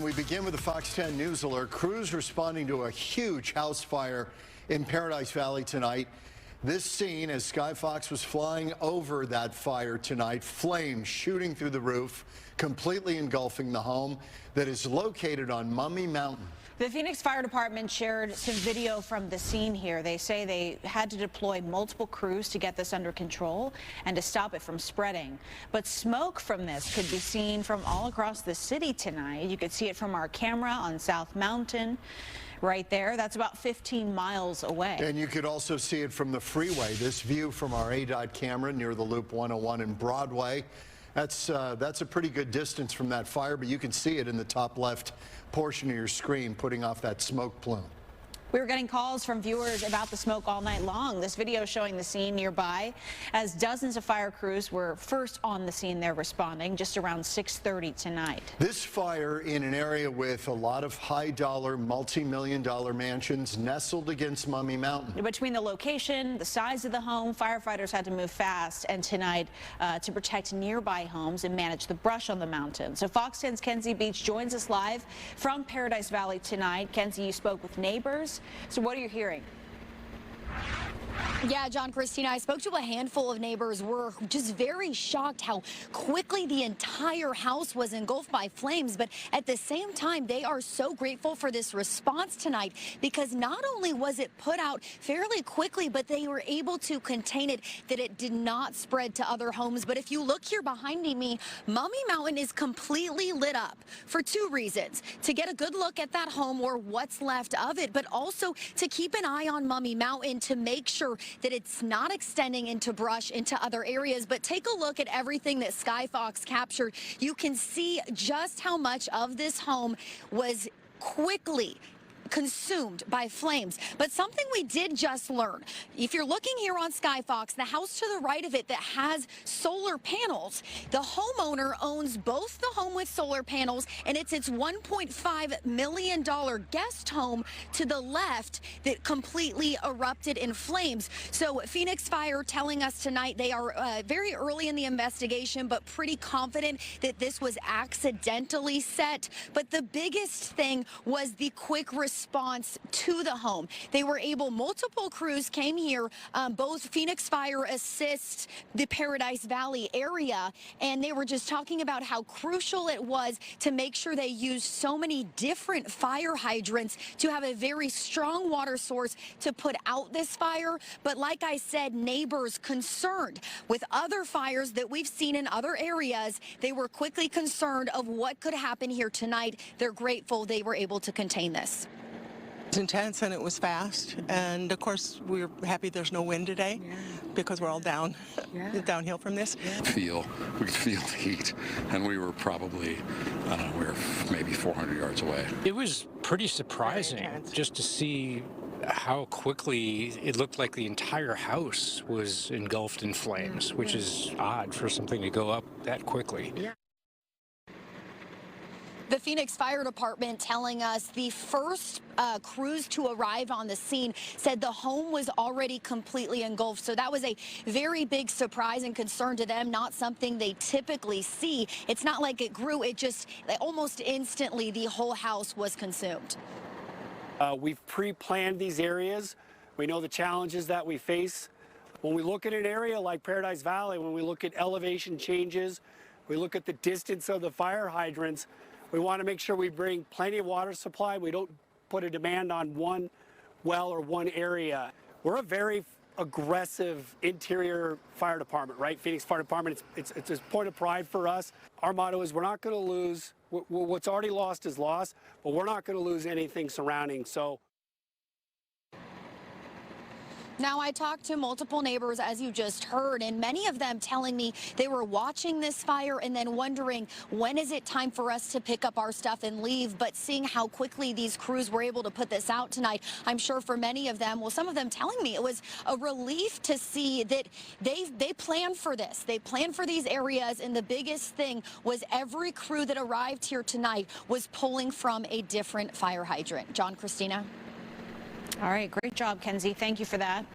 We begin with the Fox 10 News Alert. Crews responding to a huge house fire in Paradise Valley tonight. This scene as SkyFOX was flying over that fire tonight, flames shooting through the roof, completely engulfing the home that is located on Mummy Mountain. The Phoenix Fire Department shared some video from the scene here. They say they had to deploy multiple crews to get this under control and to stop it from spreading. But smoke from this could be seen from all across the city tonight. You could see it from our camera on South Mountain right there. That's about 15 miles away. And you could also see it from the freeway. This view from our ADOT camera near the Loop 101 in Broadway. That's a pretty good distance from that fire, but you can see it in the top left portion of your screen, putting off that smoke plume. We were getting calls from viewers about the smoke all night long. This video showing the scene nearby as dozens of fire crews were first on the scene there responding just around 6:30 tonight. This fire in an area with a lot of high-dollar, multi-million-dollar mansions nestled against Mummy Mountain. Between the location, the size of the home, firefighters had to move fast and tonight to protect nearby homes and manage the brush on the mountain. So Fox 10's Kenzie Beach joins us live from Paradise Valley tonight. Kenzie, you spoke with neighbors. So what are you hearing? Yeah, John, Christina, I spoke to a handful of neighbors. We're just very shocked how quickly the entire house was engulfed by flames. But at the same time, they are so grateful for this response tonight because not only was it put out fairly quickly, but they were able to contain it, that it did not spread to other homes. But if you look here behind me, Mummy Mountain is completely lit up for two reasons: to get a good look at that home or what's left of it, but also to keep an eye on Mummy Mountain to make sure that it's not extending into brush into other areas. But take a look at everything that SkyFOX captured. You can see just how much of this home was quickly consumed by flames. But something we did just learn, if you're looking here on SkyFOX, the house to the right of it that has solar panels, the homeowner owns both the home with solar panels and it's $1.5 million guest home to the left that completely erupted in flames. So Phoenix Fire telling us tonight they are very early in the investigation, but pretty confident that this was accidentally set. But the biggest thing was the quick response to the home. They were able, multiple crews came here, both Phoenix Fire assists the Paradise Valley area, and they were just talking about how crucial it was to make sure they used so many different fire hydrants to have a very strong water source to put out this fire. But like I said, neighbors concerned with other fires that we've seen in other areas, they were quickly concerned of what could happen here tonight. They're grateful they were able to contain this. It's intense and it was fast, and of course we're happy there's no wind today because we're all downhill from this. We could feel the heat, and we were probably, I don't know, we were maybe 400 yards away. It was pretty surprising just to see how quickly it looked like the entire house was engulfed in flames, which is odd for something to go up that quickly. The Phoenix Fire Department telling us the first crews to arrive on the scene said the home was already completely engulfed. So that was a very big surprise and concern to them, not something they typically see. It's not like it grew, it just almost instantly the whole house was consumed. We've pre-planned these areas. We know the challenges that we face. When we look at an area like Paradise Valley, when we look at elevation changes, we look at the distance of the fire hydrants, we want to make sure we bring plenty of water supply. We don't put a demand on one well or one area. We're a very aggressive interior fire department, right? Phoenix Fire Department, it's a point of pride for us. Our motto is we're not going to lose. What's already lost is lost, but we're not going to lose anything surrounding. So. Now, I talked to multiple neighbors, as you just heard, and many of them telling me they were watching this fire and then wondering, when is it time for us to pick up our stuff and leave? But seeing how quickly these crews were able to put this out tonight, I'm sure for many of them, well, some of them telling me it was a relief to see that they planned for this. They planned for these areas, and the biggest thing was every crew that arrived here tonight was pulling from a different fire hydrant. John, Christina. All right, great job, Kenzie. Thank you for that.